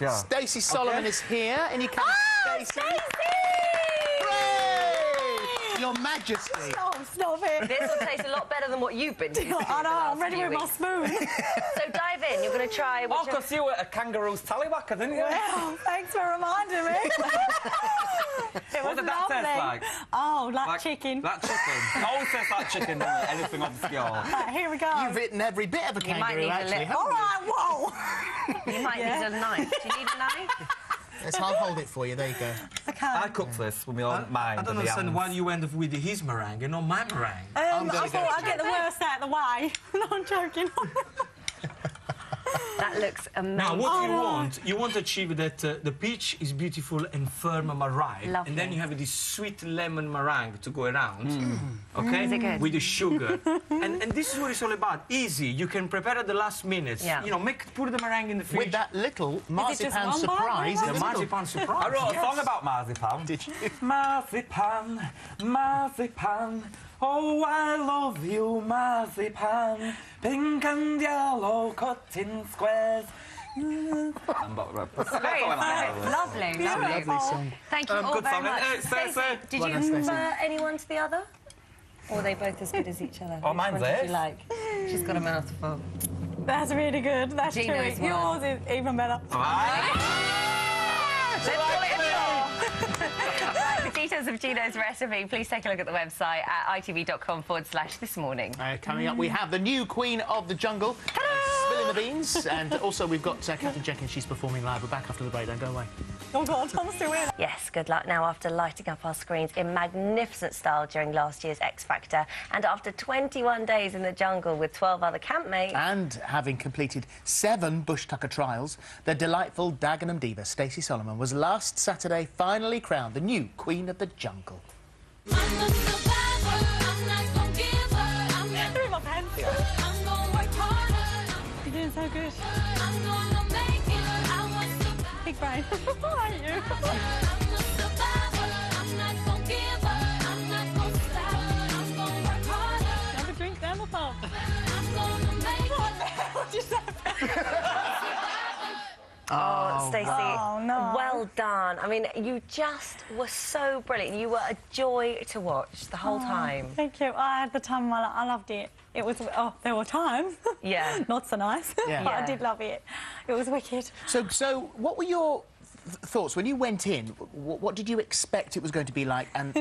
Yeah. Stacey Solomon is here, and you come, Stacey. Your Majesty. Stop it. This will taste a lot better than what you've been doing. I know, I'm ready with my spoon. So dive in, you're going to try... Oh, because you were a kangaroo's tallywhacker, didn't you? Well, thanks for reminding me. What did that taste like? Oh, like chicken. Like chicken. It always tastes like chicken, doesn't it? Anything obscure. Right, here we go. You've eaten every bit of a kangaroo, actually, haven't All you? right, whoa. You might need a knife. Do you need a knife? Yes, I'll hold it for you. There you go. Okay. I cooked this with my own mind. I don't understand why you end up with his meringue and not my meringue. I thought I'd get the worst out of the way. No, I'm joking. That looks amazing. Now, what you want to achieve that the peach is beautiful and firm and ripe, Lovely. and then you have this sweet lemon meringue to go around, okay? Is it good? With the sugar. and this is what it's all about. Easy. You can prepare at the last minute. Yeah. You know, put the meringue in the fridge. With that little marzipan one surprise. bite? in The the middle. marzipan surprise. I wrote a song about marzipan. Did you? Marzipan, marzipan, oh, I love you, marzipan. Pink and yellow cut in squares. Great. Lovely, lovely. Lovely song. Thank you all good very song, much. isn't it, Stacey? Stacey, did Well you done, Stacey. prefer anyone to the other? Or are they both as good as each other? Oh, mine's Which one did this. you like? She's got a mouthful. That's really good. That's Gino's true. one. Yours is even better. For details of Gino's recipe, please take a look at the website at itv.com/thismorning. Coming up, we have the new Queen of the Jungle, spilling the beans, and also we've got Captain Jenkins. She's performing live. We're back after the break. Don't go away. Oh, God, I'm still in. Yes, good luck now after lighting up our screens in magnificent style during last year's X Factor and after 21 days in the jungle with 12 other campmates. And having completed 7 bush tucker trials, the delightful Dagenham diva Stacey Solomon was last Saturday finally crowned the new Queen of the Jungle. Through my pants. You're doing so good. Big brain. How are you? Have a drink down the pub. What did you say? Oh, Stacey, Oh, no. well done. I mean, you just were so brilliant. You were a joy to watch the whole time. Thank you. I had the time of my life. I loved it. It was, oh, there were times. Yeah. Not so nice. Yeah. But Yeah. I did love it. It was wicked. So what were your thoughts when you went in? What did you expect it was going to be like, and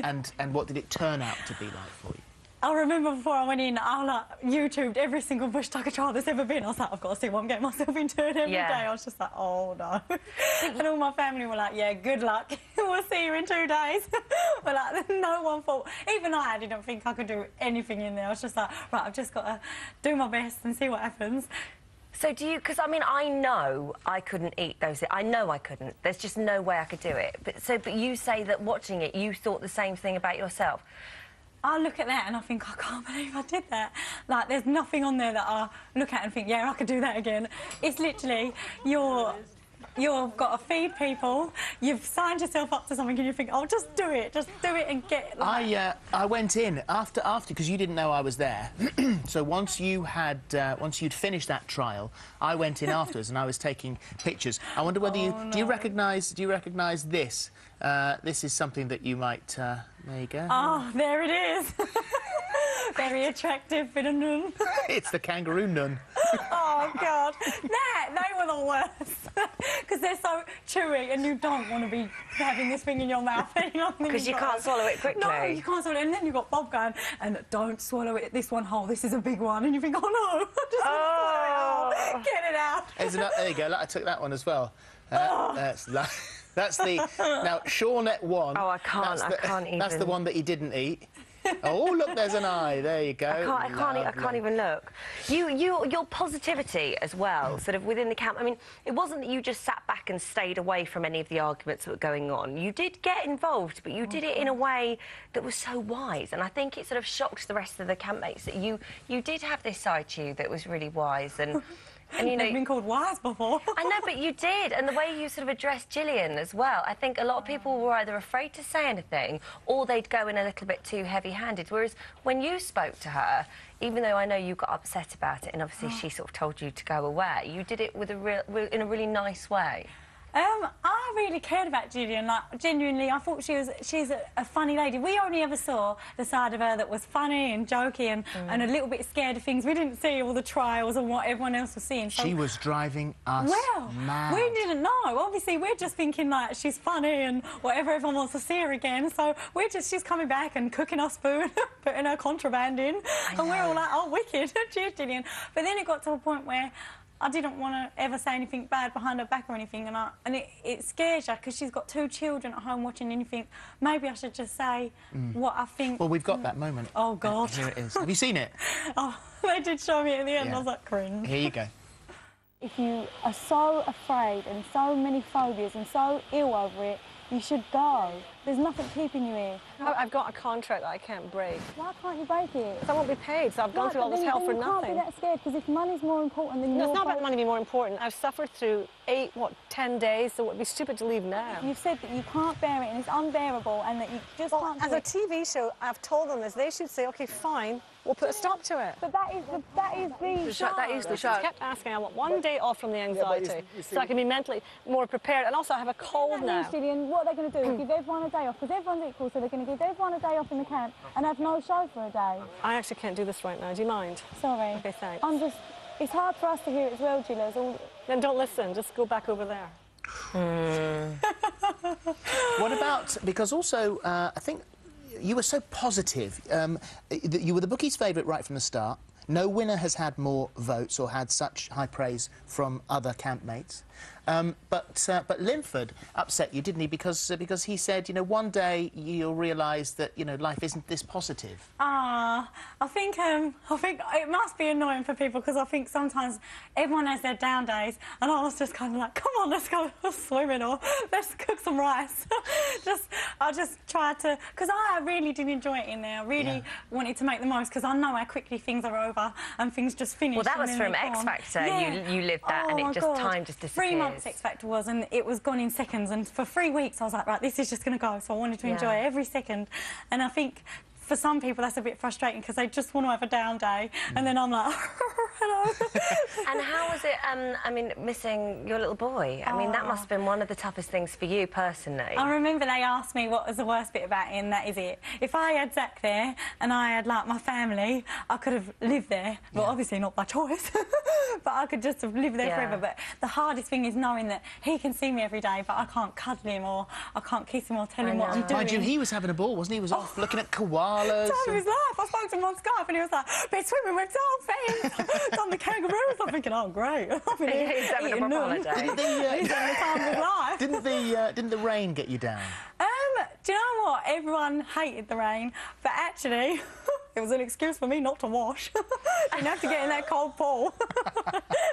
what did it turn out to be like for you? I remember before I went in, I like YouTubed every single bush tucker trial there's ever been. I was like, I've got to see what I'm getting myself into every day. Yeah. I was just like, oh no. And all my family were like, yeah, good luck. We'll see you in 2 days. But like, no one thought, even I didn't think I could do anything in there. I was just like, right, I've just got to do my best and see what happens. So do you... Because, I mean, I know I couldn't eat those... I know I couldn't. There's just no way I could do it. But you say that watching it, you thought the same thing about yourself. I look at that and I think, I can't believe I did that. Like, there's nothing on there that I look at and think, yeah, I could do that again. It's literally, you've got to feed people, you've signed yourself up to something and you think, oh, just do it and get... Like... I went in after because you didn't know I was there. So once you'd finished that trial, I went in afterwards and I was taking pictures. I wonder whether do you recognise this? This is something that you might. There you go. Oh, there it is. Very attractive bit of nun. It's the kangaroo nun. Oh, God. They were the worst. Because they're so chewy and you don't want to be having this thing in your mouth. Because you can't swallow it quickly. No, you can't swallow it. And then you've got Bob going, and don't swallow it this one whole. This is a big one. And you think, oh, no. I just want to swallow it all. Get it out. There you go. Look, I took that one as well. That's the... Now, Shaunette won. Oh, I can't even... That's the one that he didn't eat. Oh, look, there's an eye. There you go. I can't even look. Your positivity as well, sort of within the camp. I mean, it wasn't that you just sat back and stayed away from any of the arguments that were going on. You did get involved, but you did it in a way that was so wise. And I think it sort of shocked the rest of the campmates that you did have this side to you that was really wise and you know, I've been called wise before. I know, but you did, and the way you sort of addressed Gillian as well. I think a lot of people were either afraid to say anything or they'd go in a little bit too heavy-handed. Whereas when you spoke to her, even though I know you got upset about it, and obviously she sort of told you to go away, you did it with in a really nice way. I really cared about Gillian. Like, genuinely, I thought she's a funny lady. We only ever saw the side of her that was funny and jokey and a little bit scared of things. We didn't see all the trials and what everyone else was seeing. So, she was driving us mad. We didn't know. Obviously, we're just thinking, like, she's funny and whatever, everyone wants to see her again. So she's coming back and cooking us food, putting her contraband in. And we're all like, oh, wicked. Cheers, Gillian. But then it got to a point where I didn't want to ever say anything bad behind her back or anything, and it scares you because she's got 2 children at home watching, and you think, maybe I should just say what I think. Well, we've got that moment. Oh, God. Here it is. Have you seen it? Oh, they did show me at the end, Yeah. I was like, cringe. Here you go. If you are so afraid and so many phobias and so ill over it, you should go. There's nothing keeping you here. I've got a contract that I can't break. Why can't you break it? I won't be paid, so I've gone through all this hell for nothing. You can't be that scared, because if money's more important than No, your... it's not about money being more important. I've suffered through 10 days, so it would be stupid to leave now. You've said that you can't bear it and it's unbearable and that you just can't As do a it. TV show, I've told them this. They should say, OK, fine, we'll put a stop to it. But that is the show. That is the I show. kept asking, I want 1 day off from the anxiety, so I can be mentally more prepared. And also, I have a cold now. Gillian, what are they going to do? Give everyone a day off, because everyone's equal, so they're going to give everyone a day off in the camp and have no show for a day. I actually can't do this right now. Do you mind? Sorry. OK, thanks. It's hard for us to hear it as well, Gillian. Then don't listen. Just go back over there. What about, because also, I think you were so positive. You were the bookies' favourite right from the start. No winner has had more votes or had such high praise from other campmates. But Linford upset you, didn't he? Because he said, you know, one day you'll realise that, you know, life isn't this positive. I think it must be annoying for people, because I think sometimes everyone has their down days, and I was just kind of like, come on, let's go swimming or let's cook some rice. I just tried to, because I really did enjoy it in there. I really wanted to make the most, because I know how quickly things are over and things just finish. Well, that was from X Factor. Yeah. You lived that, and it just time just disappears. 3 months X Factor was, and it was gone in seconds. And for 3 weeks, I was like, right, this is just going to go. So I wanted to enjoy every second. And I think for some people that's a bit frustrating, because they just want to have a down day, and then I'm like, hello. And how was it, I mean, missing your little boy? I mean, that must have been one of the toughest things for you personally. I remember they asked me what was the worst bit about it, and that is it. If I had Zach there and I had, like, my family, I could have lived there. Well, obviously not by choice, but I could just have lived there forever. But the hardest thing is knowing that he can see me every day, but I can't cuddle him or I can't kiss him or tell him what I'm doing. Mind you, he was having a ball, wasn't he? He was off looking at koalas. Time of his life. I spoke to him on Skype and he was like, been swimming with dolphins, done the kangaroos. I'm thinking, oh, great. He's having a proper holiday. He's having the time of his life. Didn't the rain get you down? Do you know what? Everyone hated the rain, but actually, it was an excuse for me not to wash. Didn't have to get in that cold pool.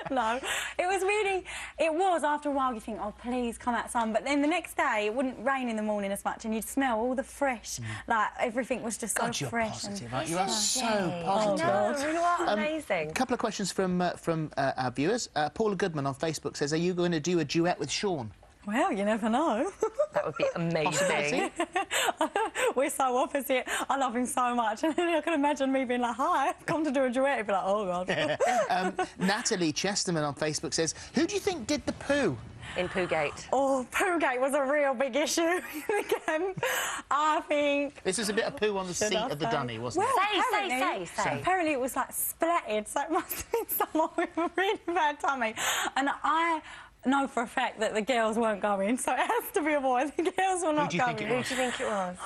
No, it was after a while you think, oh, please come out sun. But then the next day, it wouldn't rain in the morning as much, and you'd smell all the fresh, like, everything was just God, so you're fresh. positive, aren't you? You are so I positive. know, you are amazing. A couple of questions from our viewers. Paula Goodman on Facebook says, are you going to do a duet with Sean? Well, you never know. That would be amazing. We're so opposite. I love him so much. And I can imagine me being like, hi, I've come to do a duet. He'd be like, oh, God. Natalie Chesterman on Facebook says, who do you think did the poo? In Poogate. Oh, Poogate was a real big issue in the camp. I think... This is a bit of poo on the seat of the dummy, wasn't it? Say. Apparently it was, like, splattered, so it must have been someone with a really bad tummy. And I know for a fact that the girls weren't going, so it has to be a boy. The girls were not going. Who do you think it Who was? do you think it was?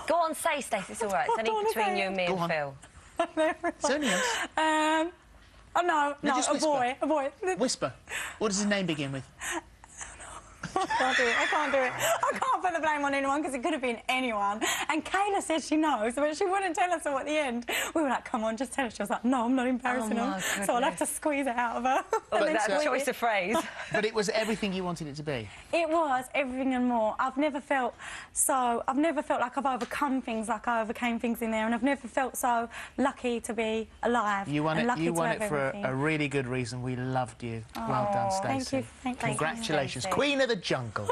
Go on, say, Stacey, it's all right. It's only between you and me and Phil. It's only us. Oh, no, just a whisper. boy. Whisper. What does his name begin with? I can't do it. I can't put the blame on anyone, because it could have been anyone. And Kayla said she knows, but she wouldn't tell us all at the end. We were like, come on, just tell us. She was like, no, I'm not embarrassing her. So I'll have to squeeze it out of her. But that's a choice of phrase. But it was everything you wanted it to be. It was everything and more. I've never felt like I've overcome things like I overcame things in there, and I've never felt so lucky to be alive. You won and it. You won it for everything. a really good reason. We loved you. Well done, Stacey. Thank you. Congratulations, Queen of the Jungle.